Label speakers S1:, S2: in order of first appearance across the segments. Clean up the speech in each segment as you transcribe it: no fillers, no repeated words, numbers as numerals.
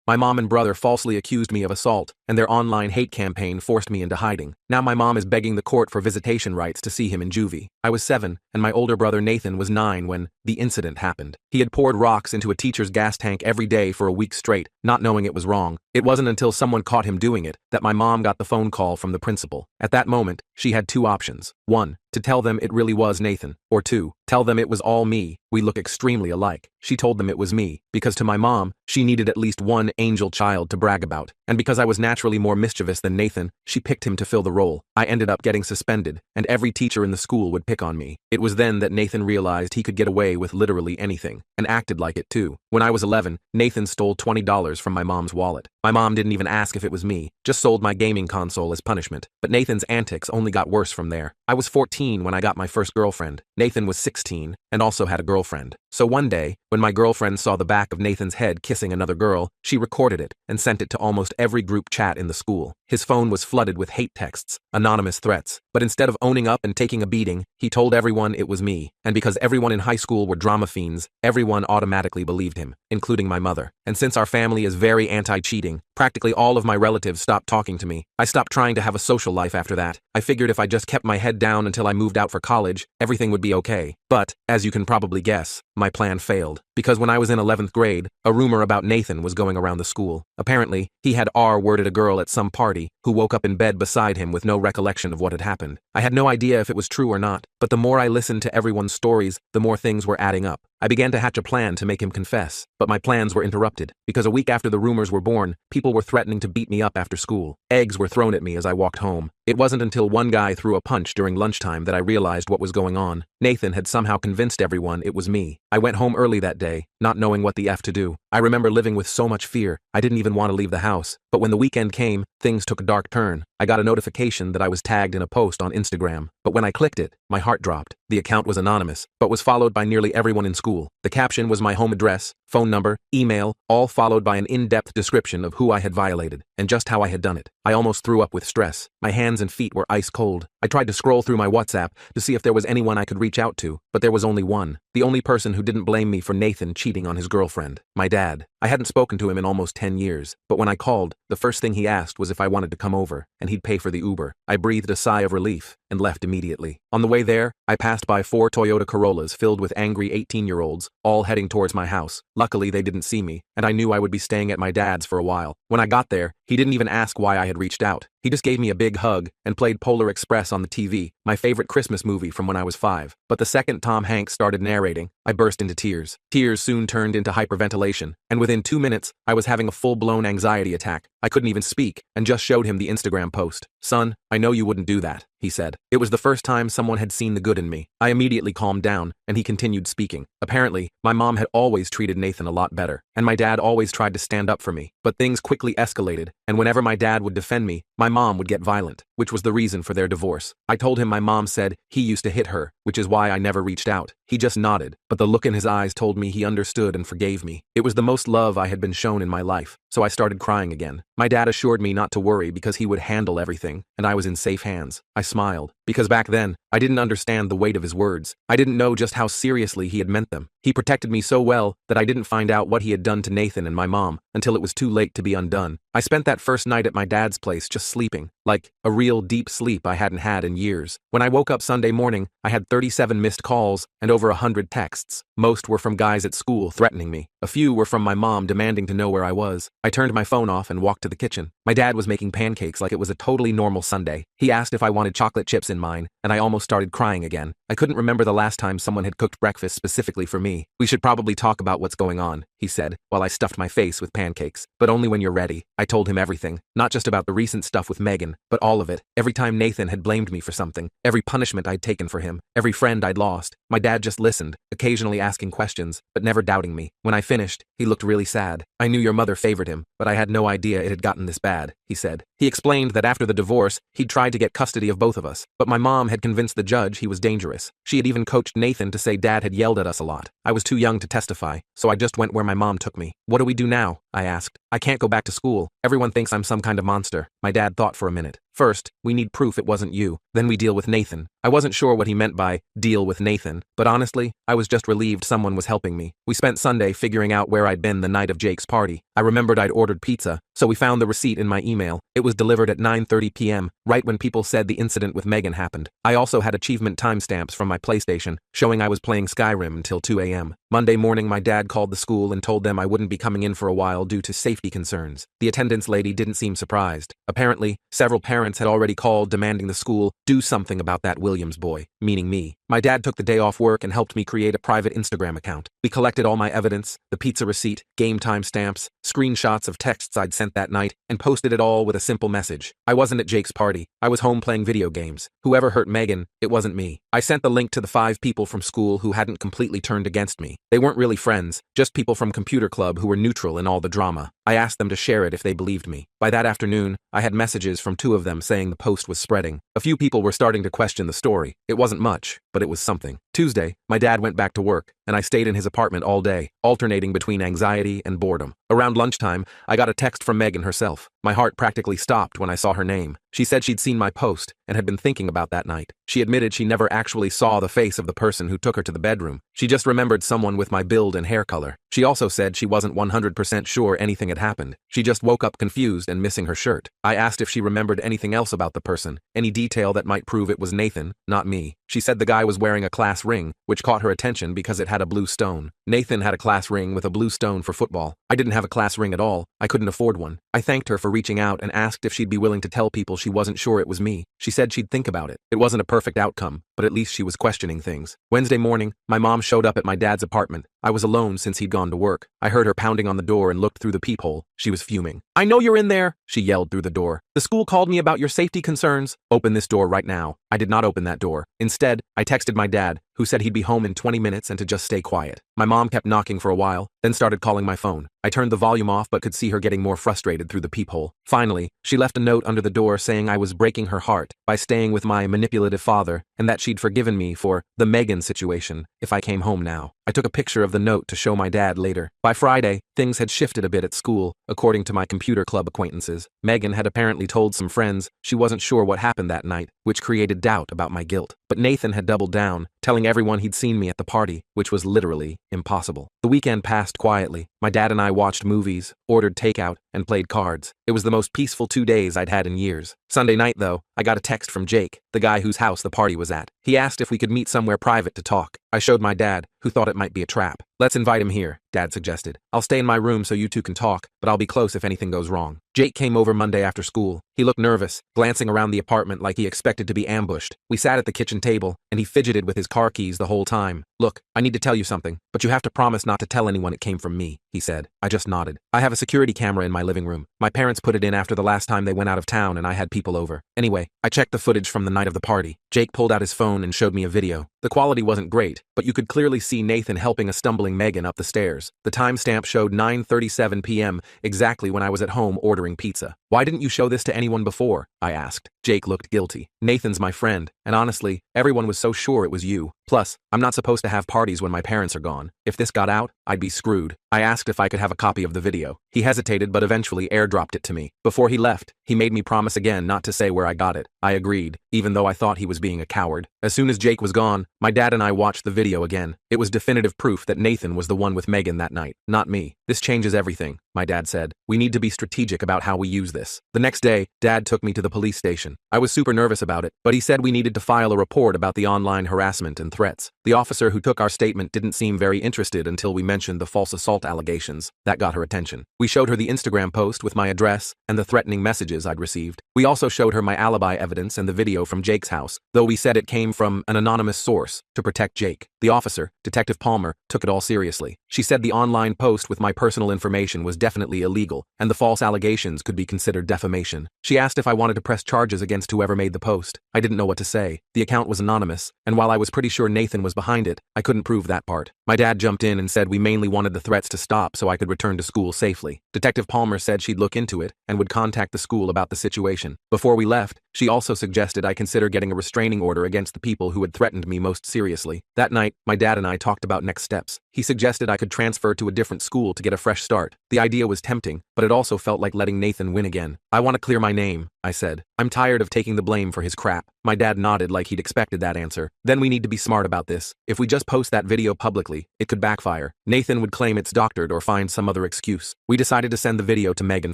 S1: My mom and brother falsely accused me of assault, and their online hate campaign forced me into hiding. Now my mom is begging the court for visitation rights to see him in juvie. I was 7, and my older brother Nathan was 9 when the incident happened. He had poured rocks into a teacher's gas tank every day for a week straight, not knowing it was wrong. It wasn't until someone caught him doing it that my mom got the phone call from the principal. At that moment, she had 2 options. 1, to tell them it really was Nathan, or 2, tell them it was all me. We look extremely alike. She told them it was me, because to my mom, she needed at least one angel child to brag about, and because I was naturally more mischievous than Nathan, she picked him to fill the role. I ended up getting suspended, and every teacher in the school would pick on me. It was then that Nathan realized he could get away with literally anything, and acted like it too. When I was 11, Nathan stole $20 from my mom's wallet. My mom didn't even ask if it was me, just sold my gaming console as punishment. But Nathan's antics only got worse from there. I was 14 when I got my first girlfriend. Nathan was 16, and also had a girlfriend. So one day, when my girlfriend saw the back of Nathan's head kissing another girl, she recorded it and sent it to almost every group chat in the school. His phone was flooded with hate texts, anonymous threats. But instead of owning up and taking a beating, he told everyone it was me. And because everyone in high school were drama fiends, everyone automatically believed him, including my mother. And since our family is very anti-cheating, practically all of my relatives stopped talking to me. I stopped trying to have a social life after that. I figured if I just kept my head down until I moved out for college, everything would be okay. But, as you can probably guess, my plan failed. Because when I was in 11th grade, a rumor about Nathan was going around the school. Apparently, he had R-worded a girl at some party, who woke up in bed beside him with no recollection of what had happened. I had no idea if it was true or not, but the more I listened to everyone's stories, the more things were adding up. I began to hatch a plan to make him confess, but my plans were interrupted, because a week after the rumors were born, people were threatening to beat me up after school. Eggs were thrown at me as I walked home. It wasn't until one guy threw a punch during lunchtime that I realized what was going on. Nathan had somehow convinced everyone it was me. I went home early that day, not knowing what the F to do. I remember living with so much fear, I didn't even want to leave the house. But when the weekend came, things took a dark turn. I got a notification that I was tagged in a post on Instagram. But when I clicked it, my heart dropped. The account was anonymous, but was followed by nearly everyone in school. The caption was my home address, phone number, email, all followed by an in-depth description of who I had violated, and just how I had done it. I almost threw up with stress. My hands and feet were ice cold. I tried to scroll through my WhatsApp to see if there was anyone I could reach out to, but there was only one. The only person who didn't blame me for Nathan cheating on his girlfriend. My dad. I hadn't spoken to him in almost 10 years, but when I called, the first thing he asked was if I wanted to come over, and he'd pay for the Uber. I breathed a sigh of relief, and left immediately. On the way there, I passed by 4 Toyota Corollas filled with angry 18-year-olds, all heading towards my house. Luckily, they didn't see me, and I knew I would be staying at my dad's for a while. When I got there, he didn't even ask why I had reached out. He just gave me a big hug and played Polar Express on the TV, my favorite Christmas movie from when I was 5. But the second Tom Hanks started narrating, I burst into tears. Tears soon turned into hyperventilation, and within 2 minutes, I was having a full-blown anxiety attack. I couldn't even speak, and just showed him the Instagram post. "Son, I know you wouldn't do that," he said. It was the first time someone had seen the good in me. I immediately calmed down, and he continued speaking. Apparently, my mom had always treated Nathan a lot better, and my dad always tried to stand up for me. But things quickly escalated, and whenever my dad would defend me, my mom would get violent, which was the reason for their divorce. I told him my mom said he used to hit her, which is why I never reached out. He just nodded, but the look in his eyes told me he understood and forgave me. It was the most love I had been shown in my life, so I started crying again. My dad assured me not to worry because he would handle everything, and I was in safe hands. I smiled, because back then, I didn't understand the weight of his words. I didn't know just how seriously he had meant them. He protected me so well that I didn't find out what he had done to Nathan and my mom until it was too late to be undone. I spent that first night at my dad's place just sleeping, like a real deep sleep I hadn't had in years. When I woke up Sunday morning, I had 37 missed calls and over 100 texts. Most were from guys at school threatening me. A few were from my mom demanding to know where I was. I turned my phone off and walked to the kitchen. My dad was making pancakes like it was a totally normal Sunday. He asked if I wanted chocolate chips in mine, and I almost started crying again. I couldn't remember the last time someone had cooked breakfast specifically for me. "We should probably talk about what's going on," he said, while I stuffed my face with pancakes. "But only when you're ready." I told him everything, not just about the recent stuff with Megan, but all of it. Every time Nathan had blamed me for something, every punishment I'd taken for him, every friend I'd lost. My dad just listened, occasionally asking questions, but never doubting me. When I finished, he looked really sad. "I knew your mother favored him, but I had no idea it had gotten this bad," he said. He explained that after the divorce, he'd tried to get custody of both of us, but my mom had convinced the judge he was dangerous. She had even coached Nathan to say Dad had yelled at us a lot. I was too young to testify, so I just went where my mom took me. "What do we do now?" I asked. "I can't go back to school. Everyone thinks I'm some kind of monster." My dad thought for a minute. First, we need proof it wasn't you, then we deal with Nathan. I wasn't sure what he meant by deal with Nathan, but honestly, I was just relieved someone was helping me. We spent Sunday figuring out where I'd been the night of Jake's party. I remembered I'd ordered pizza, so we found the receipt in my email. It was delivered at 9:30 p.m., right when people said the incident with Megan happened. I also had achievement timestamps from my PlayStation, showing I was playing Skyrim until 2 a.m. Monday morning, my dad called the school and told them I wouldn't be coming in for a while due to safety concerns. The attendance lady didn't seem surprised. Apparently, several parents had already called demanding the school do something about that Williams boy, meaning me. My dad took the day off work and helped me create a private Instagram account. We collected all my evidence, the pizza receipt, game timestamps, screenshots of texts I'd sent that night, and posted it all with a simple message. I wasn't at Jake's party. I was home playing video games. Whoever hurt Megan, it wasn't me. I sent the link to the 5 people from school who hadn't completely turned against me. They weren't really friends, just people from computer club who were neutral in all the drama. I asked them to share it if they believed me. By that afternoon, I had messages from 2 of them saying the post was spreading. A few people were starting to question the story. It wasn't much, but it was something. Tuesday, my dad went back to work, and I stayed in his apartment all day, alternating between anxiety and boredom. Around lunchtime, I got a text from Megan herself. My heart practically stopped when I saw her name. She said she'd seen my post and had been thinking about that night. She admitted she never actually saw the face of the person who took her to the bedroom. She just remembered someone with my build and hair color. She also said she wasn't 100% sure anything had happened. She just woke up confused and missing her shirt. I asked if she remembered anything else about the person, any detail that might prove it was Nathan, not me. She said the guy was wearing a class ring, which caught her attention because it had a blue stone. Nathan had a class ring with a blue stone for football. I didn't have a class ring at all. I couldn't afford one. I thanked her for reaching out and asked if she'd be willing to tell people she wasn't sure it was me. She said she'd think about it. It wasn't a perfect outcome, but at least she was questioning things. Wednesday morning, my mom showed up at my dad's apartment. I was alone since he'd gone to work. I heard her pounding on the door and looked through the peephole. She was fuming. "I know you're in there," she yelled through the door. "The school called me about your safety concerns. Open this door right now." I did not open that door. Instead, I texted my dad, who said he'd be home in 20 minutes and to just stay quiet. My mom kept knocking for a while, then started calling my phone. I turned the volume off but could see her getting more frustrated through the peephole. Finally, she left a note under the door saying I was breaking her heart by staying with my manipulative father and that she'd forgiven me for the Megan situation if I came home now. I took a picture of the note to show my dad later. By Friday, things had shifted a bit at school, according to my computer club acquaintances. Megan had apparently told some friends she wasn't sure what happened that night, which created doubt about my guilt. But Nathan had doubled down, telling everyone he'd seen me at the party, which was literally impossible. The weekend passed quietly. My dad and I watched movies, ordered takeout, and played cards. It was the most peaceful 2 days I'd had in years. Sunday night, though, I got a text from Jake, the guy whose house the party was at. He asked if we could meet somewhere private to talk. I showed my dad, who thought it might be a trap. "Let's invite him here," Dad suggested. "I'll stay in my room so you two can talk, but I'll be close if anything goes wrong." Jake came over Monday after school. He looked nervous, glancing around the apartment like he expected to be ambushed. We sat at the kitchen table, and he fidgeted with his car keys the whole time. "Look, I need to tell you something, but you have to promise not to tell anyone it came from me," he said. I just nodded. "I have a security camera in my living room. My parents put it in after the last time they went out of town and I had people over. Anyway, I checked the footage from the night of the party." Jake pulled out his phone and showed me a video. The quality wasn't great, but you could clearly see Nathan helping a stumbling Megan up the stairs. The timestamp showed 9:37 p.m., exactly when I was at home ordering pizza. "Why didn't you show this to anyone before?" I asked. Jake looked guilty. "Nathan's my friend, and honestly, everyone was so sure it was you. Plus, I'm not supposed to have parties when my parents are gone. If this got out, I'd be screwed." I asked if I could have a copy of the video. He hesitated but eventually airdropped it to me. Before he left, he made me promise again not to say where I got it. I agreed, even though I thought he was being a coward. As soon as Jake was gone, my dad and I watched the video again. It was definitive proof that Nathan was the one with Megan that night, not me. "This changes everything," my dad said. "We need to be strategic about how we use this." The next day, Dad took me to the police station. I was super nervous about it, but he said we needed to file a report about the online harassment and threats. The officer who took our statement didn't seem very interested until we mentioned the false assault allegations. That got her attention. We showed her the Instagram post with my address and the threatening messages I'd received. We also showed her my alibi evidence and the video from Jake's house, though we said it came from an anonymous source to protect Jake. The officer, Detective Palmer, took it all seriously. She said the online post with my personal information was definitely illegal, and the false allegations could be considered defamation. She asked if I wanted to press charges against whoever made the post. I didn't know what to say. The account was anonymous, and while I was pretty sure Nathan was behind it, I couldn't prove that part. My dad jumped in and said we mainly wanted the threats to stop so I could return to school safely. Detective Palmer said she'd look into it and would contact the school about the situation. Before we left, she also suggested I consider getting a restraining order against the people who had threatened me most seriously. That night, my dad and I talked about next steps. He suggested I could transfer to a different school to get a fresh start. The idea was tempting, but it also felt like letting Nathan win again. I want to clear my name, I said. I'm tired of taking the blame for his crap. My dad nodded like he'd expected that answer. Then we need to be smart about this. If we just post that video publicly, it could backfire. Nathan would claim it's doctored or find some other excuse. We decided to send the video to Megan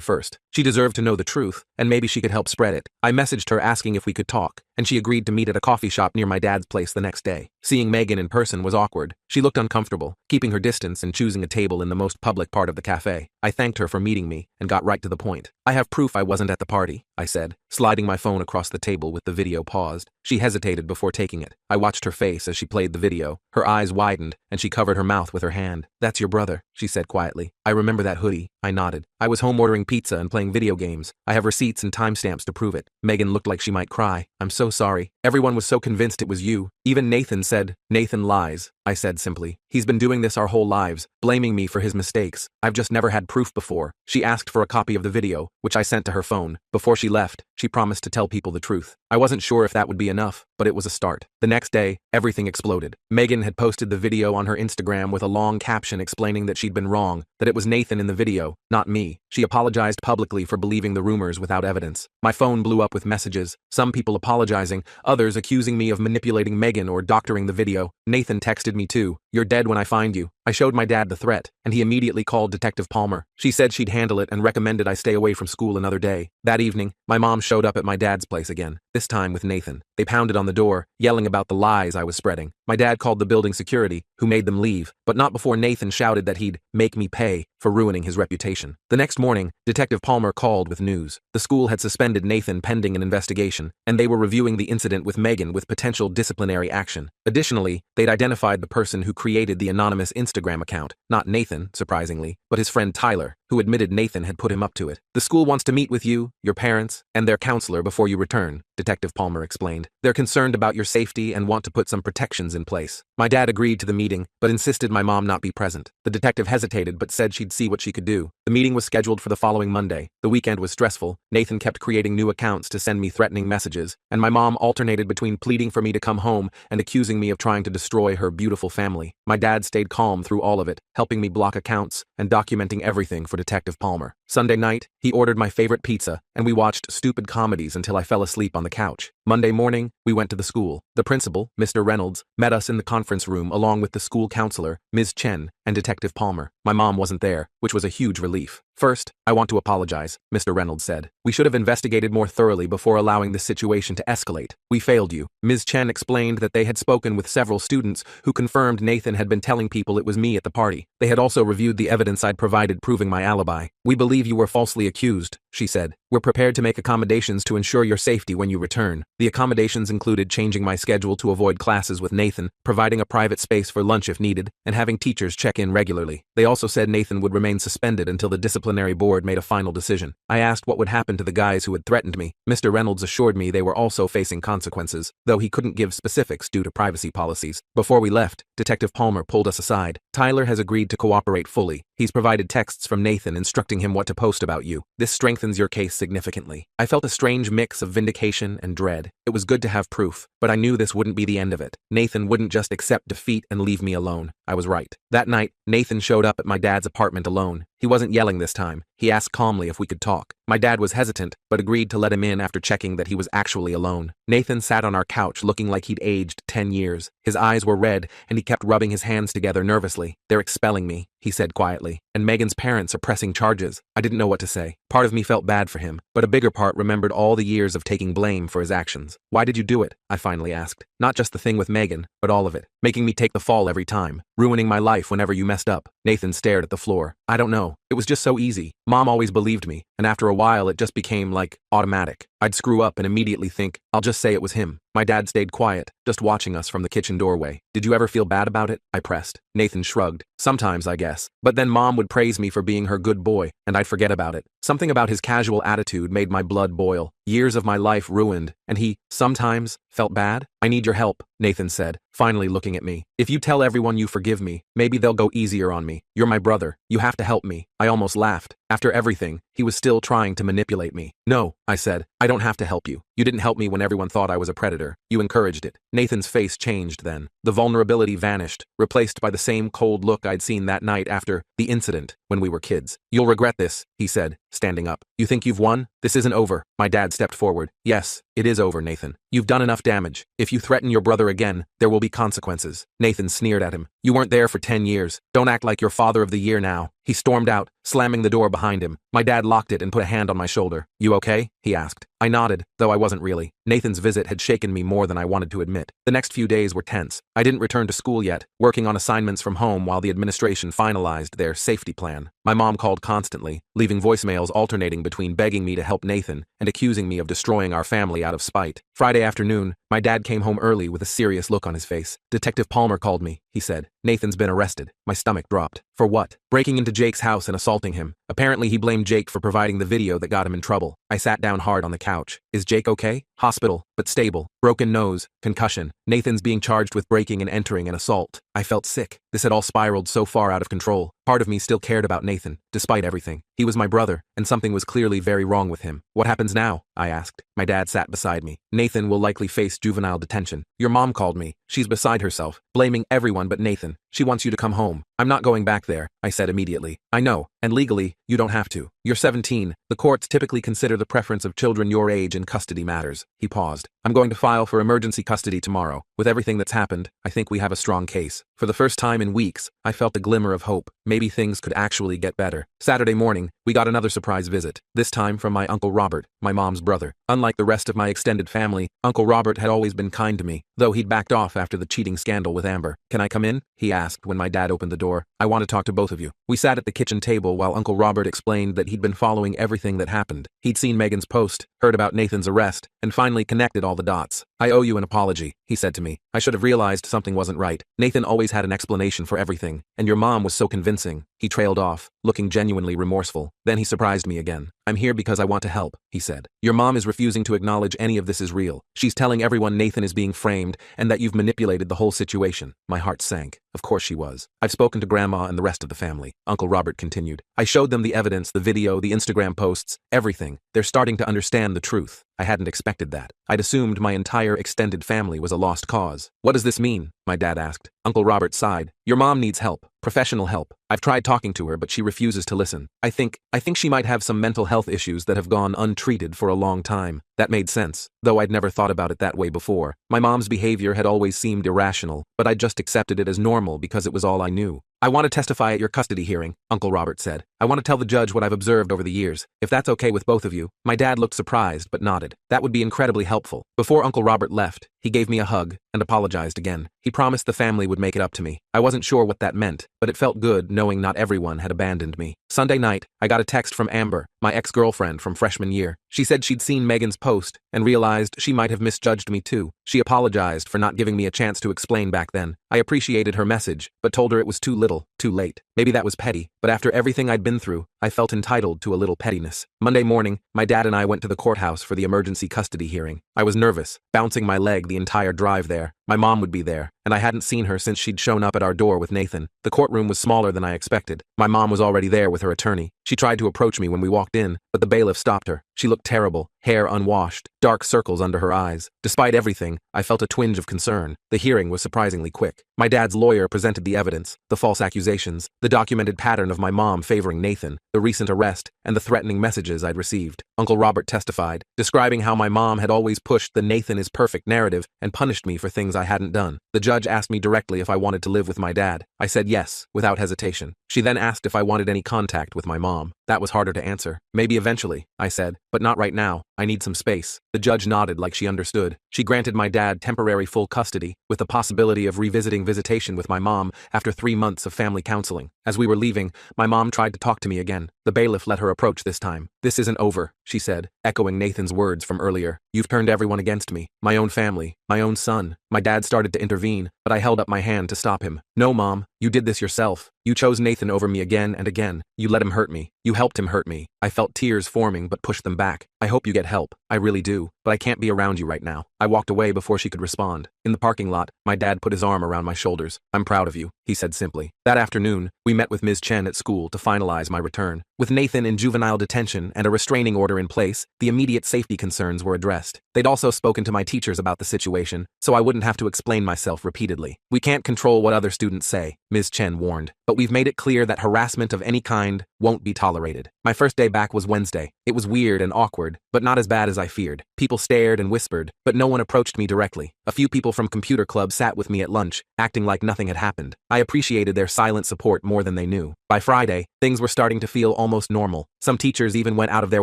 S1: first. She deserved to know the truth, and maybe she could help spread it. I messaged her asking if we could talk, and she agreed to meet at a coffee shop near my dad's place the next day. Seeing Megan in person was awkward. She looked uncomfortable, keeping her distance and choosing a table in the most public part of the cafe. I thanked her for meeting me and got right to the point. I have proof I wasn't at the party, I said, sliding my phone across the table with the video paused. She hesitated before taking it. I watched her face as she played the video. Her eyes widened, and she covered her mouth with her hand. That's your brother, she said quietly. I remember that hoodie. I nodded. I was home ordering pizza and playing video games. I have receipts and timestamps to prove it. Megan looked like she might cry. I'm so sorry. Everyone was so convinced it was you. Even Nathan said, Nathan lies, I said simply. He's been doing this our whole lives, blaming me for his mistakes. I've just never had proof before. She asked for a copy of the video, which I sent to her phone. Before she left, she promised to tell people the truth. I wasn't sure if that would be enough, but it was a start. The next day, everything exploded. Megan had posted the video on her Instagram with a long caption explaining that she'd been wrong, that it was Nathan in the video, not me. She apologized publicly for believing the rumors without evidence. My phone blew up with messages, some people apologizing, others accusing me of manipulating Megan or doctoring the video. Nathan texted me too. You're dead when I find you. I showed my dad the threat, and he immediately called Detective Palmer. She said she'd handle it and recommended I stay away from school another day. That evening, my mom showed up at my dad's place again, this time with Nathan. They pounded on the door, yelling about the lies I was spreading. My dad called the building security, who made them leave, but not before Nathan shouted that he'd make me pay for ruining his reputation. The next morning, Detective Palmer called with news. The school had suspended Nathan pending an investigation, and they were reviewing the incident with Megan with potential disciplinary action. Additionally, they'd identified the person who created the anonymous Instagram account, not Nathan, surprisingly, but his friend Tyler, who admitted Nathan had put him up to it. The school wants to meet with you, your parents, and their counselor before you return, Detective Palmer explained. They're concerned about your safety and want to put some protections in place. My dad agreed to the meeting, but insisted my mom not be present. The detective hesitated but said she'd see what she could do. The meeting was scheduled for the following Monday. The weekend was stressful. Nathan kept creating new accounts to send me threatening messages, and my mom alternated between pleading for me to come home and accusing me of trying to destroy her beautiful family. My dad stayed calm through all of it, helping me block accounts and documenting everything for Detective Palmer. Sunday night, he ordered my favorite pizza, and we watched stupid comedies until I fell asleep on the couch. Monday morning, we went to the school. The principal, Mr. Reynolds, met us in the conference room along with the school counselor, Ms. Chen, and Detective Palmer. My mom wasn't there, which was a huge relief. First, I want to apologize, Mr. Reynolds said. We should have investigated more thoroughly before allowing this situation to escalate. We failed you. Ms. Chen explained that they had spoken with several students who confirmed Nathan had been telling people it was me at the party. They had also reviewed the evidence I'd provided proving my alibi. We believe you were falsely accused, she said. We're prepared to make accommodations to ensure your safety when you return. The accommodations included changing my schedule to avoid classes with Nathan, providing a private space for lunch if needed, and having teachers check in regularly. They also said Nathan would remain suspended until the disciplinary board made a final decision. I asked what would happen to the guys who had threatened me. Mr. Reynolds assured me they were also facing consequences, though he couldn't give specifics due to privacy policies. Before we left, Detective Palmer pulled us aside. Tyler has agreed to cooperate fully. He's provided texts from Nathan instructing him what to post about you. This strengthens your case significantly. I felt a strange mix of vindication and dread. It was good to have proof, but I knew this wouldn't be the end of it. Nathan wouldn't just accept defeat and leave me alone. I was right. That night, Nathan showed up at my dad's apartment alone. He wasn't yelling this time. He asked calmly if we could talk. My dad was hesitant, but agreed to let him in after checking that he was actually alone. Nathan sat on our couch looking like he'd aged 10 years. His eyes were red, and he kept rubbing his hands together nervously. They're expelling me, he said quietly, and Megan's parents are pressing charges. I didn't know what to say. Part of me felt bad for him, but a bigger part remembered all the years of taking blame for his actions. Why did you do it? I finally asked. Not just the thing with Megan, but all of it. Making me take the fall every time. Ruining my life whenever you messed up. Nathan stared at the floor. I don't know. It was just so easy. Mom always believed me, and after a while it just became like automatic. I'd screw up and immediately think, I'll just say it was him. My dad stayed quiet, just watching us from the kitchen doorway. Did you ever feel bad about it? I pressed. Nathan shrugged. Sometimes, I guess. But then Mom would praise me for being her good boy, and I'd forget about it. Something about his casual attitude made my blood boil. Years of my life ruined, and he, sometimes, felt bad? I need your help, Nathan said, finally looking at me. If you tell everyone you forgive me, maybe they'll go easier on me. You're my brother. You have to help me. I almost laughed. After everything, he was still trying to manipulate me. No, I said, I don't have to help you. You didn't help me when everyone thought I was a predator. You encouraged it. Nathan's face changed then. The vulnerability vanished, replaced by the same cold look I'd seen that night after the incident when we were kids. You'll regret this, he said, standing up. You think you've won? This isn't over. My dad stepped forward. Yes, it is over, Nathan. You've done enough damage. If you threaten your brother again, there will be consequences. Nathan sneered at him. You weren't there for 10 years. Don't act like you're father of the year now. He stormed out, slamming the door behind him. My dad locked it and put a hand on my shoulder. You okay? He asked. I nodded, though I wasn't really. Nathan's visit had shaken me more than I wanted to admit. The next few days were tense. I didn't return to school yet, working on assignments from home while the administration finalized their safety plan. My mom called constantly, leaving voicemails alternating between begging me to help Nathan and accusing me of destroying our family out of spite. Friday afternoon, my dad came home early with a serious look on his face. Detective Palmer called me, he said. Nathan's been arrested. My stomach dropped. For what? Breaking into Jake's house and assaulting him. Apparently he blamed Jake for providing the video that got him in trouble. I sat down hard on the couch. Is Jake okay? Hospital, but stable. Broken nose, concussion. Nathan's being charged with breaking and entering an assault. I felt sick. This had all spiraled so far out of control. Part of me still cared about Nathan, despite everything. He was my brother, and something was clearly very wrong with him. What happens now? I asked. My dad sat beside me. Nathan will likely face juvenile detention. Your mom called me. She's beside herself, blaming everyone but Nathan. She wants you to come home. I'm not going back there, I said immediately. I know, and legally, you don't have to. You're 17. The courts typically consider the preference of children your age in custody matters. He paused. I'm going to file for emergency custody tomorrow. With everything that's happened, I think we have a strong case. For the first time in weeks, I felt a glimmer of hope. Maybe things could actually get better. Saturday morning, we got another surprise visit, this time from my Uncle Robert, my mom's brother. Unlike the rest of my extended family, Uncle Robert had always been kind to me, though he'd backed off after the cheating scandal with Amber. Can I come in? He asked when my dad opened the door. I want to talk to both of you. We sat at the kitchen table while Uncle Robert explained that he'd been following everything that happened. He'd seen Megan's post, heard about Nathan's arrest, and finally connected all the dots. I owe you an apology, he said to me. I should have realized something wasn't right. Nathan always had an explanation for everything, and your mom was so convincing. He trailed off, looking genuinely remorseful. Then he surprised me again. I'm here because I want to help, he said. Your mom is refusing to acknowledge any of this is real. She's telling everyone Nathan is being framed and that you've manipulated the whole situation. My heart sank. Of course she was. I've spoken to Grandma and the rest of the family, Uncle Robert continued. I showed them the evidence, the video, the Instagram posts, everything. They're starting to understand the truth. I hadn't expected that. I'd assumed my entire extended family was a lost cause. What does this mean? My dad asked. Uncle Robert sighed. Your mom needs help. Professional help. I've tried talking to her, but she refuses to listen. I think she might have some mental health issues that have gone untreated for a long time. That made sense, though I'd never thought about it that way before. My mom's behavior had always seemed irrational, but I just accepted it as normal because it was all I knew. I want to testify at your custody hearing, Uncle Robert said. I want to tell the judge what I've observed over the years, if that's okay with both of you. My dad looked surprised but nodded. That would be incredibly helpful. Before Uncle Robert left, he gave me a hug and apologized again. He promised the family would make it up to me. I wasn't sure what that meant, but it felt good knowing not everyone had abandoned me. Sunday night, I got a text from Amber, my ex-girlfriend from freshman year. She said she'd seen Megan's post and realized she might have misjudged me too. She apologized for not giving me a chance to explain back then. I appreciated her message, but told her it was too little, too late. Maybe that was petty, but after everything I'd been through, I felt entitled to a little pettiness. Monday morning, my dad and I went to the courthouse for the emergency custody hearing. I was nervous, bouncing my leg the entire drive there. My mom would be there, and I hadn't seen her since she'd shown up at our door with Nathan. The courtroom was smaller than I expected. My mom was already there with her attorney. She tried to approach me when we walked in, but the bailiff stopped her. She looked terrible, hair unwashed, dark circles under her eyes. Despite everything, I felt a twinge of concern. The hearing was surprisingly quick. My dad's lawyer presented the evidence, the false accusations, the documented pattern of my mom favoring Nathan, the recent arrest, and the threatening messages I'd received. Uncle Robert testified, describing how my mom had always pushed the Nathan is perfect narrative and punished me for things I hadn't done. The judge asked me directly if I wanted to live with my dad. I said yes, without hesitation. She then asked if I wanted any contact with my mom. That was harder to answer. Maybe eventually, I said, but not right now. I need some space. The judge nodded like she understood. She granted my dad temporary full custody, with the possibility of revisiting visitation with my mom after 3 months of family counseling. As we were leaving, my mom tried to talk to me again. The bailiff let her approach this time. This isn't over, she said, echoing Nathan's words from earlier. You've turned everyone against me. My own family, my own son. My dad started to intervene, but I held up my hand to stop him. No, Mom, you did this yourself. You chose Nathan over me again and again. You let him hurt me. You helped him hurt me. I felt tears forming but pushed them back. I hope you get help. I really do, but I can't be around you right now. I walked away before she could respond. In the parking lot, my dad put his arm around my shoulders. I'm proud of you, he said simply. That afternoon, we met with Ms. Chen at school to finalize my return. With Nathan in juvenile detention and a restraining order in place, the immediate safety concerns were addressed. They'd also spoken to my teachers about the situation, so I wouldn't have to explain myself repeatedly. We can't control what other students say, Ms. Chen warned, but we've made it clear that harassment of any kind won't be tolerated. My first day back was Wednesday. It was weird and awkward, but not as bad as I feared. People stared and whispered, but no one approached me directly. A few people from computer club sat with me at lunch, acting like nothing had happened. I appreciated their silent support more than they knew. By Friday, things were starting to feel almost normal. Some teachers even went out of their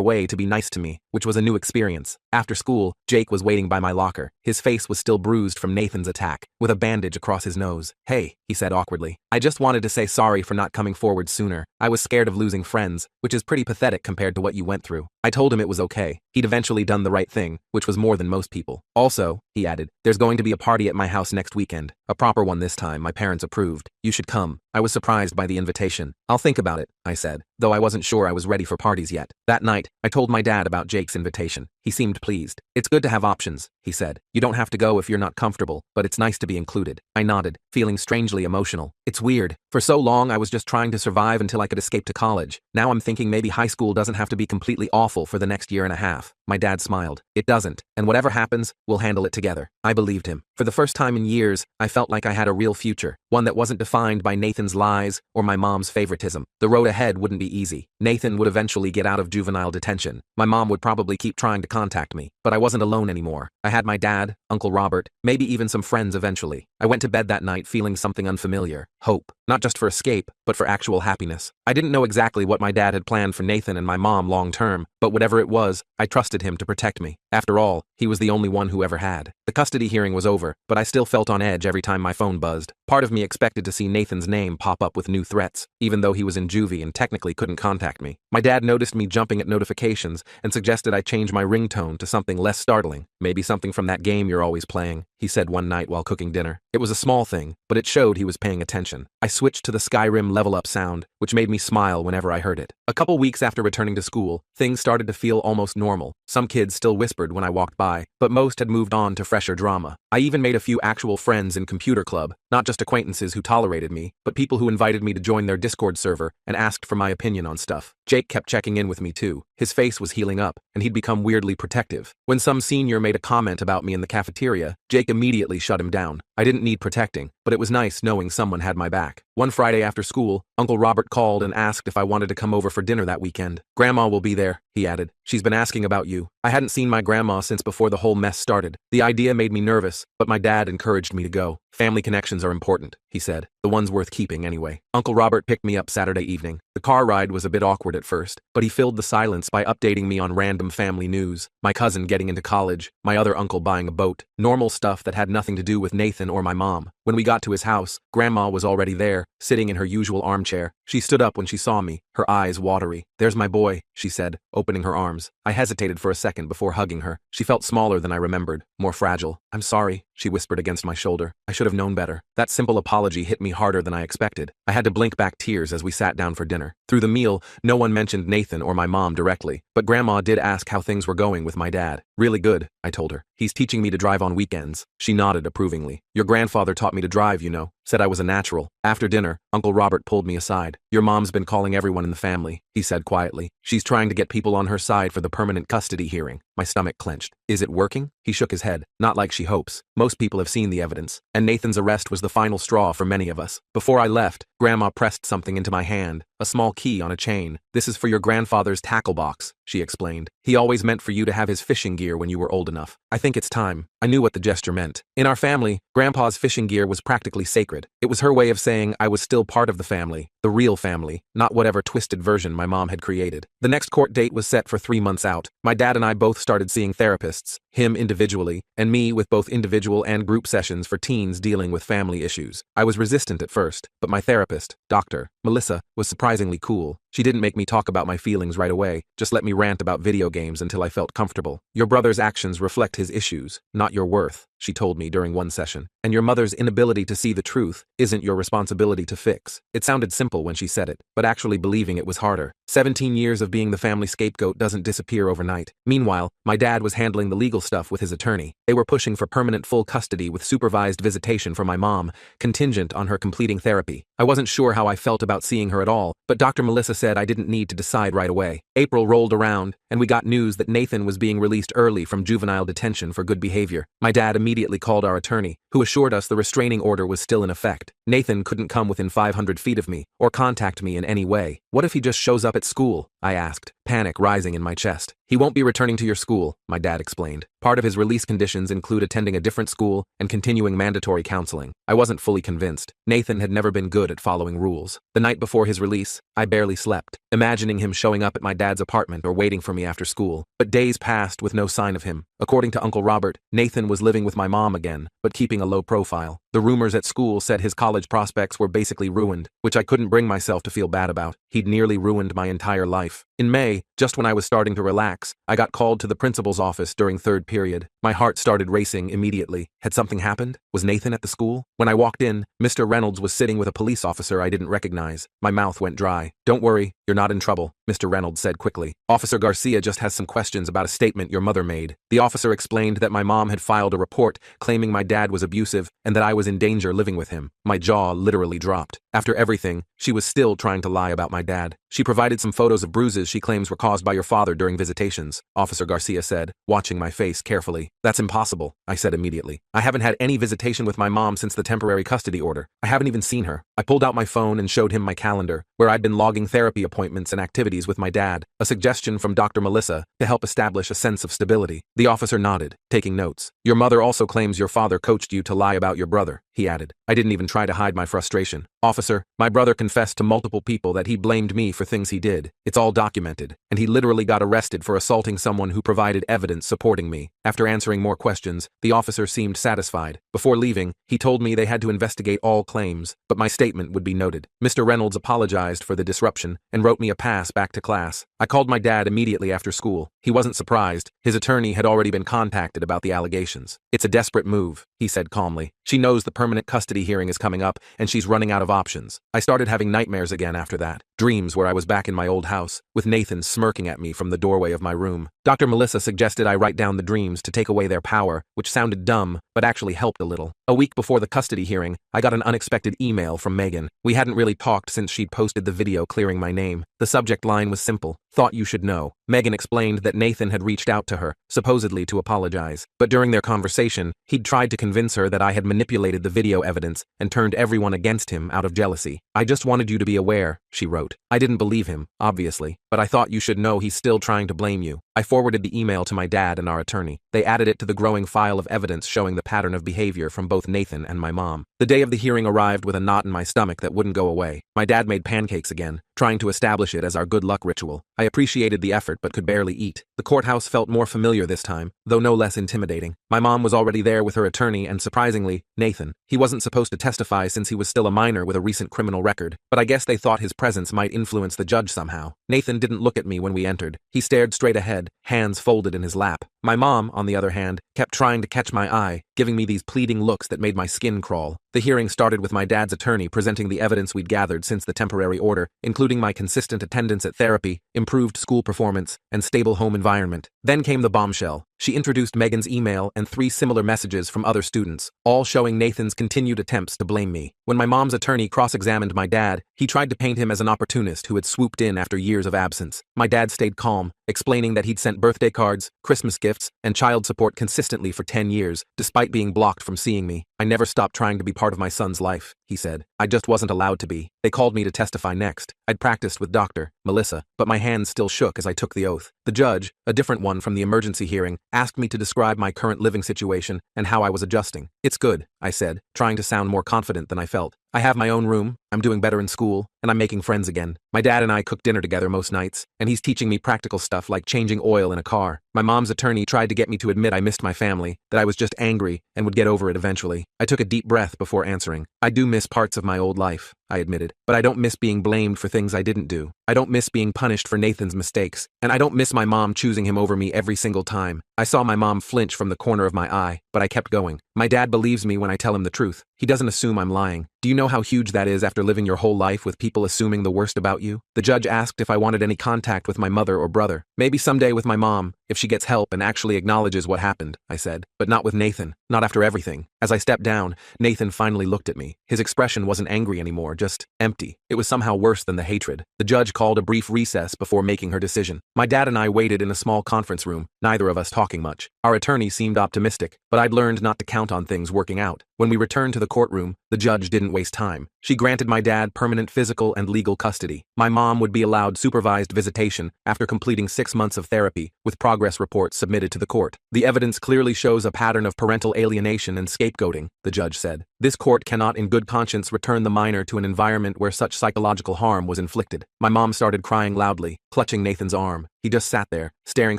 S1: way to be nice to me, which was a new experience. After school, Jake was waiting by my locker. His face was still bruised from Nathan's attack, with a bandage across his nose. Hey, he said awkwardly. I just wanted to say sorry for not coming forward sooner. I was scared of losing friends, which is pretty pathetic compared to what you went through. I told him it was okay. He'd eventually done the right thing, which was more than most people. Also, he added, there's going to be a party at my house next weekend. A proper one this time, my parents approved. You should come. I was surprised by the invitation. I'll think about it, I said, though I wasn't sure I was ready for parties yet. That night, I told my dad about Jake's invitation. He seemed pleased. It's good to have options, he said. You don't have to go if you're not comfortable, but it's nice to be included. I nodded, feeling strangely emotional. It's weird. For so long, I was just trying to survive until I could escape to college. Now I'm thinking maybe high school doesn't have to be completely awful for the next year and a half. My dad smiled. It doesn't, and whatever happens, we'll handle it together. I believed him. For the first time in years, I felt like I had a real future, one that wasn't defined by Nathan's lies or my mom's favoritism. The road ahead wouldn't be easy. Nathan would eventually get out of juvenile detention. My mom would probably keep trying to contact me, but I wasn't alone anymore. I had my dad, Uncle Robert, maybe even some friends eventually. I went to bed that night feeling something unfamiliar. Hope. Not just for escape, but for actual happiness. I didn't know exactly what my dad had planned for Nathan and my mom long term, but whatever it was, I trusted him to protect me. After all, he was the only one who ever had. The custody hearing was over, but I still felt on edge every time my phone buzzed. Part of me expected to see Nathan's name pop up with new threats, even though he was in juvie and technically couldn't contact me. My dad noticed me jumping at notifications and suggested I change my ringtone to something less startling. Maybe something from that game you're always playing, he said one night while cooking dinner. It was a small thing, but it showed he was paying attention. I switched to the Skyrim level up sound, which made me smile whenever I heard it. A couple weeks after returning to school, things started to feel almost normal. Some kids still whispered when I walked by, but most had moved on to fresher drama. I even made a few actual friends in computer club, not just acquaintances who tolerated me, but people who invited me to join their Discord server and asked for my opinion on stuff. Jake kept checking in with me too. His face was healing up, and he'd become weirdly protective. When some senior made a comment about me in the cafeteria, Jake immediately shut him down. I didn't need protecting, but it was nice knowing someone had my back. One Friday after school, Uncle Robert called and asked if I wanted to come over for dinner that weekend. Grandma will be there, he added. She's been asking about you. I hadn't seen my grandma since before the whole mess started. The idea made me nervous, but my dad encouraged me to go. Family connections are important, he said. The ones worth keeping anyway. Uncle Robert picked me up Saturday evening. The car ride was a bit awkward at first, but he filled the silence by updating me on random family news. My cousin getting into college, my other uncle buying a boat, normal stuff that had nothing to do with Nathan or my mom. When we got to his house, Grandma was already there, sitting in her usual armchair. She stood up when she saw me, her eyes watery. There's my boy, she said, opening her arms. I hesitated for a second before hugging her. She felt smaller than I remembered, more fragile. I'm sorry, she whispered against my shoulder. I should have known better. That simple apology hit me harder than I expected. I had to blink back tears as we sat down for dinner. Through the meal, no one mentioned Nathan or my mom directly, but Grandma did ask how things were going with my dad. Really good, I told her. He's teaching me to drive on weekends. She nodded approvingly. Your grandfather taught me to drive, you know. Said I was a natural. After dinner, Uncle Robert pulled me aside. Your mom's been calling everyone in the family, he said quietly. She's trying to get people on her side for the permanent custody hearing. My stomach clenched. Is it working? He shook his head. Not like she hopes. Most people have seen the evidence, and Nathan's arrest was the final straw for many of us. Before I left, Grandma pressed something into my hand, a small key on a chain. This is for your grandfather's tackle box, she explained. He always meant for you to have his fishing gear when you were old enough. I think it's time. I knew what the gesture meant. In our family, Grandpa's fishing gear was practically sacred. It was her way of saying I was still part of the family, the real family, not whatever twisted version my mom had created. The next court date was set for 3 months out. My dad and I both started seeing therapists, him individually, and me with both individual and group sessions for teens dealing with family issues. I was resistant at first, but my therapist, Dr. Melissa, was surprisingly cool. She didn't make me talk about my feelings right away, just let me rant about video games until I felt comfortable. Your brother's actions reflect his issues, not your worth, she told me during one session. And your mother's inability to see the truth isn't your responsibility to fix. It sounded simple when she said it, but actually believing it was harder. 17 years of being the family scapegoat doesn't disappear overnight. Meanwhile, my dad was handling the legal stuff with his attorney. They were pushing for permanent full custody with supervised visitation for my mom, contingent on her completing therapy. I wasn't sure how I felt about seeing her at all, but Dr. Melissa said I didn't need to decide right away. April rolled around, and we got news that Nathan was being released early from juvenile detention for good behavior. My dad immediately called our attorney, who assured us the restraining order was still in effect. Nathan couldn't come within 500 feet of me, or contact me in any way. What if he just shows up at school? I asked, panic rising in my chest. He won't be returning to your school, my dad explained. Part of his release conditions include attending a different school and continuing mandatory counseling. I wasn't fully convinced. Nathan had never been good at following rules. The night before his release, I barely slept, imagining him showing up at my dad's apartment or waiting for me after school. But days passed with no sign of him. According to Uncle Robert, Nathan was living with my mom again, but keeping a low profile. The rumors at school said his college prospects were basically ruined, which I couldn't bring myself to feel bad about. He'd nearly ruined my entire life. In May, just when I was starting to relax, I got called to the principal's office during third period. My heart started racing immediately. Had something happened? Was Nathan at the school? When I walked in, Mr. Reynolds was sitting with a police officer I didn't recognize. My mouth went dry. "Don't worry, you're not in trouble," Mr. Reynolds said quickly. "Officer Garcia just has some questions about a statement your mother made." The officer explained that my mom had filed a report claiming my dad was abusive and that I was in danger living with him. My jaw literally dropped. After everything, she was still trying to lie about my dad. "She provided some photos of bruises she claims were caused by your father during visitations," Officer Garcia said, watching my face carefully. "That's impossible," I said immediately. "I haven't had any visitation with my mom since the temporary custody order. I haven't even seen her." I pulled out my phone and showed him my calendar, where I'd been logging therapy appointments and activities with my dad, a suggestion from Dr. Melissa to help establish a sense of stability. The officer nodded, taking notes. "Your mother also claims your father coached you to lie about your brother," he added. I didn't even try to hide my frustration. "Officer, my brother confessed to multiple people that he blamed me for things he did. It's all documented, and he literally got arrested for assaulting someone who provided evidence supporting me." After answering more questions, the officer seemed satisfied. Before leaving, he told me they had to investigate all claims, but my statement would be noted. Mr. Reynolds apologized for the disruption and wrote me a pass back to class. I called my dad immediately after school. He wasn't surprised. His attorney had already been contacted about the allegations. "It's a desperate move," he said calmly. "She knows the permanent custody hearing is coming up, and she's running out of options." I started having nightmares again after that. Dreams where I was back in my old house, with Nathan smirking at me from the doorway of my room. Dr. Melissa suggested I write down the dreams to take away their power, which sounded dumb, but actually helped a little. A week before the custody hearing, I got an unexpected email from Megan. We hadn't really talked since she'd posted the video clearing my name. The subject line was simple: "Thought you should know." Megan explained that Nathan had reached out to her, supposedly to apologize. But during their conversation, he'd tried to convince her that I had manipulated the video evidence and turned everyone against him out of jealousy. "I just wanted you to be aware," she wrote. I didn't believe him, obviously, but I thought you should know he's still trying to blame you. I forwarded the email to my dad and our attorney. They added it to the growing file of evidence showing the pattern of behavior from both Nathan and my mom. The day of the hearing arrived with a knot in my stomach that wouldn't go away. My dad made pancakes again, trying to establish it as our good luck ritual. I appreciated the effort but could barely eat. The courthouse felt more familiar this time, though no less intimidating. My mom was already there with her attorney and, surprisingly, Nathan. He wasn't supposed to testify since he was still a minor with a recent criminal record, but I guess they thought his presence might influence the judge somehow. Nathan didn't look at me when we entered. He stared straight ahead, hands folded in his lap. My mom, on the other hand, kept trying to catch my eye, giving me these pleading looks that made my skin crawl. The hearing started with my dad's attorney presenting the evidence we'd gathered since the temporary order, including my consistent attendance at therapy, improved school performance, and stable home environment. Then came the bombshell. She introduced Megan's email and 3 similar messages from other students, all showing Nathan's continued attempts to blame me. When my mom's attorney cross-examined my dad, he tried to paint him as an opportunist who had swooped in after years of absence. My dad stayed calm, explaining that he'd sent birthday cards, Christmas gifts, and child support consistently for 10 years, despite being blocked from seeing me. "I never stopped trying to be part of my son's life," he said. "I just wasn't allowed to be. They called me to testify next. I'd practiced with Dr. Melissa, but my hands still shook as I took the oath. The judge, a different one from the emergency hearing, asked me to describe my current living situation and how I was adjusting. "It's good," I said, trying to sound more confident than I felt. "I have my own room, I'm doing better in school, and I'm making friends again. My dad and I cook dinner together most nights, and he's teaching me practical stuff like changing oil in a car. My mom's attorney tried to get me to admit I missed my family, that I was just angry and would get over it eventually." I took a deep breath before answering. "I do miss parts of my old life," I admitted, "but I don't miss being blamed for things I didn't do. I don't miss being punished for Nathan's mistakes, and I don't miss my mom choosing him over me every single time." I saw my mom flinch from the corner of my eye, but I kept going. My dad believes me when I tell him the truth. He doesn't assume I'm lying. Do you know how huge that is after living your whole life with people assuming the worst about you? The judge asked if I wanted any contact with my mother or brother. Maybe someday with my mom, if she gets help and actually acknowledges what happened, I said. But not with Nathan, not after everything. As I stepped down, Nathan finally looked at me. His expression wasn't angry anymore, just empty. It was somehow worse than the hatred. The judge called a brief recess before making her decision. My dad and I waited in a small conference room, neither of us talking much. Our attorney seemed optimistic, but I'd learned not to count on things working out. When we returned to the courtroom, the judge didn't waste time. She granted my dad permanent physical and legal custody. My mom would be allowed supervised visitation after completing 6 months of therapy, with progress reports submitted to the court. The evidence clearly shows a pattern of parental alienation and scapegoating, the judge said. This court cannot in good conscience return the minor to an environment where such psychological harm was inflicted. My mom started crying loudly, clutching Nathan's arm. He just sat there, staring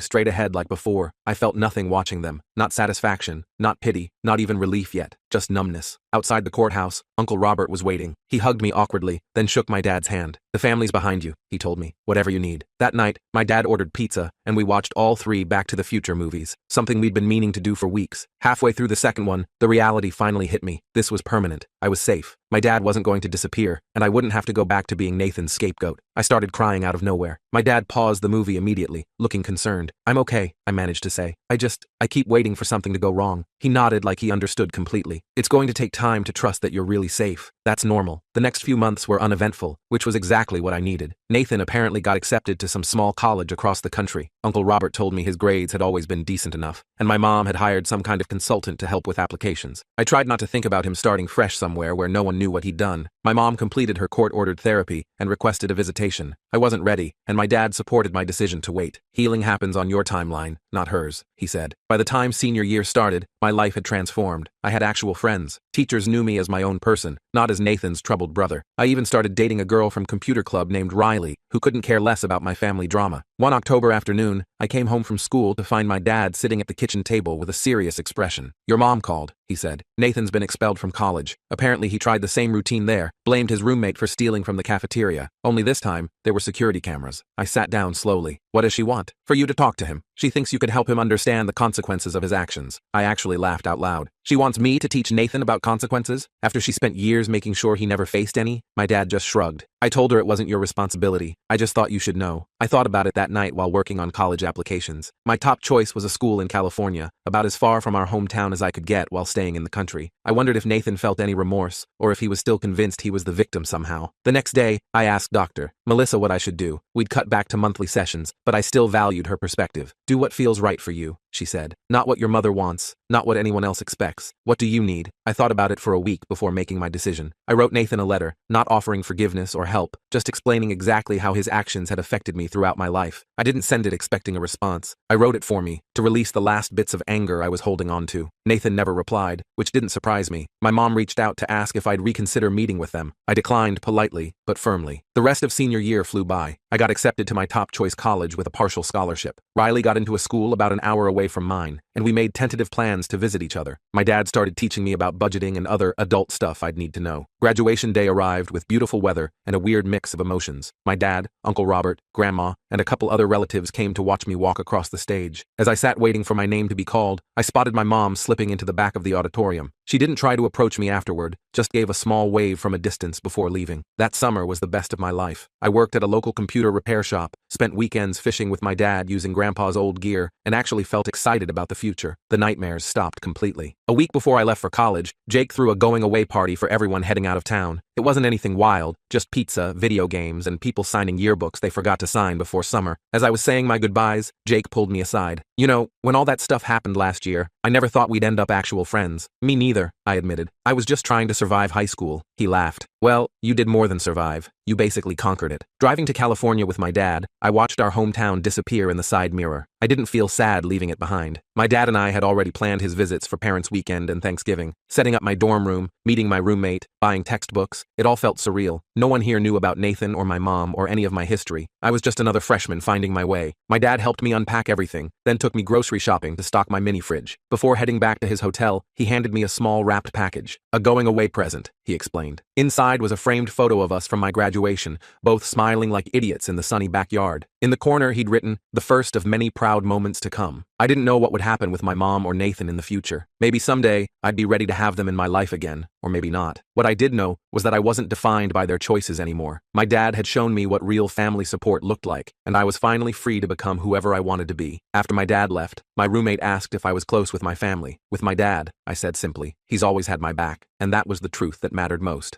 S1: straight ahead like before. I felt nothing watching them. Not satisfaction, not pity, not even relief yet, just numbness. Outside the courthouse, Uncle Robert was waiting. He hugged me awkwardly, then shook my dad's hand. The family's behind you, he told me. Whatever you need. That night, my dad ordered pizza, and we watched all 3 Back to the Future movies, something we'd been meaning to do for weeks. Halfway through the second one, the reality finally hit me. This was permanent. I was safe. My dad wasn't going to disappear, and I wouldn't have to go back to being Nathan's scapegoat. I started crying out of nowhere. My dad paused the movie immediately, looking concerned. I'm okay, I managed to say. I keep waiting for something to go wrong. He nodded like he understood completely. It's going to take time to trust that you're really safe. That's normal. The next few months were uneventful, which was exactly what I needed. Nathan apparently got accepted to some small college across the country. Uncle Robert told me his grades had always been decent enough, and my mom had hired some kind of consultant to help with applications. I tried not to think about him starting fresh somewhere where no one knew what he'd done. My mom completed her court-ordered therapy and requested a visitation. I wasn't ready, and my dad supported my decision to wait. Healing happens on your timeline, not hers, he said. By the time senior year started, my life had transformed. I had actual friends. Teachers knew me as my own person, not as Nathan's troubled brother. I even started dating a girl from computer club named Riley, who couldn't care less about my family drama. One October afternoon, I came home from school to find my dad sitting at the kitchen table with a serious expression. Your mom called, he said. Nathan's been expelled from college. Apparently he tried the same routine there, blamed his roommate for stealing from the cafeteria. Only this time, there were security cameras. I sat down slowly. What does she want? For you to talk to him. She thinks you could help him understand the consequences of his actions. I actually laughed out loud. She wants me to teach Nathan about consequences? After she spent years making sure he never faced any? My dad just shrugged. I told her it wasn't your responsibility. I just thought you should know. I thought about it that night while working on college applications. My top choice was a school in California, about as far from our hometown as I could get while staying in the country. I wondered if Nathan felt any remorse, or if he was still convinced he was the victim somehow. The next day, I asked Dr. Melissa what I should do. We'd cut back to monthly sessions, but I still valued her perspective. Do what feels right for you, she said. Not what your mother wants, not what anyone else expects. What do you need? I thought about it for a week before making my decision. I wrote Nathan a letter, not offering forgiveness or help, just explaining exactly how his actions had affected me throughout my life. I didn't send it expecting a response. I wrote it for me, to release the last bits of anger I was holding on to. Nathan never replied, which didn't surprise me. My mom reached out to ask if I'd reconsider meeting with them. I declined politely, but firmly. The rest of senior year flew by. I got accepted to my top choice college with a partial scholarship. Riley got into a school about an hour away from mine, and we made tentative plans to visit each other. My dad started teaching me about budgeting and other adult stuff I'd need to know. Graduation day arrived with beautiful weather and a weird mix of emotions. My dad, Uncle Robert, Grandma, and a couple other relatives came to watch me walk across the stage. As I sat waiting for my name to be called, I spotted my mom slipping into the back of the auditorium. She didn't try to approach me afterward, just gave a small wave from a distance before leaving. That summer was the best of my life. I worked at a local computer repair shop, spent weekends fishing with my dad using Grandpa's old gear, and actually felt excited about the future. The nightmares stopped completely. A week before I left for college, Jake threw a going-away party for everyone heading out of town. It wasn't anything wild, just pizza, video games, and people signing yearbooks they forgot to sign before summer. As I was saying my goodbyes, Jake pulled me aside. You know, when all that stuff happened last year, I never thought we'd end up actual friends. Me neither, I admitted. I was just trying to survive high school. He laughed. Well, you did more than survive. You basically conquered it. Driving to California with my dad, I watched our hometown disappear in the side mirror. I didn't feel sad leaving it behind. My dad and I had already planned his visits for Parents' Weekend and Thanksgiving, setting up my dorm room, meeting my roommate, buying textbooks. It all felt surreal. No one here knew about Nathan or my mom or any of my history. I was just another freshman finding my way. My dad helped me unpack everything, then took me grocery shopping to stock my mini fridge. Before heading back to his hotel, he handed me a small wrapped package. A going-away present, he explained. Inside was a framed photo of us from my graduation, both smiling like idiots in the sunny backyard. In the corner, he'd written, "The first of many proud moments to come." I didn't know what would happen with my mom or Nathan in the future. Maybe someday, I'd be ready to have them in my life again, or maybe not. What I did know was that I wasn't defined by their choices anymore. My dad had shown me what real family support looked like, and I was finally free to become whoever I wanted to be. After my dad left, my roommate asked if I was close with my family. With my dad, I said simply. He's always had my back, and that was the truth that mattered most.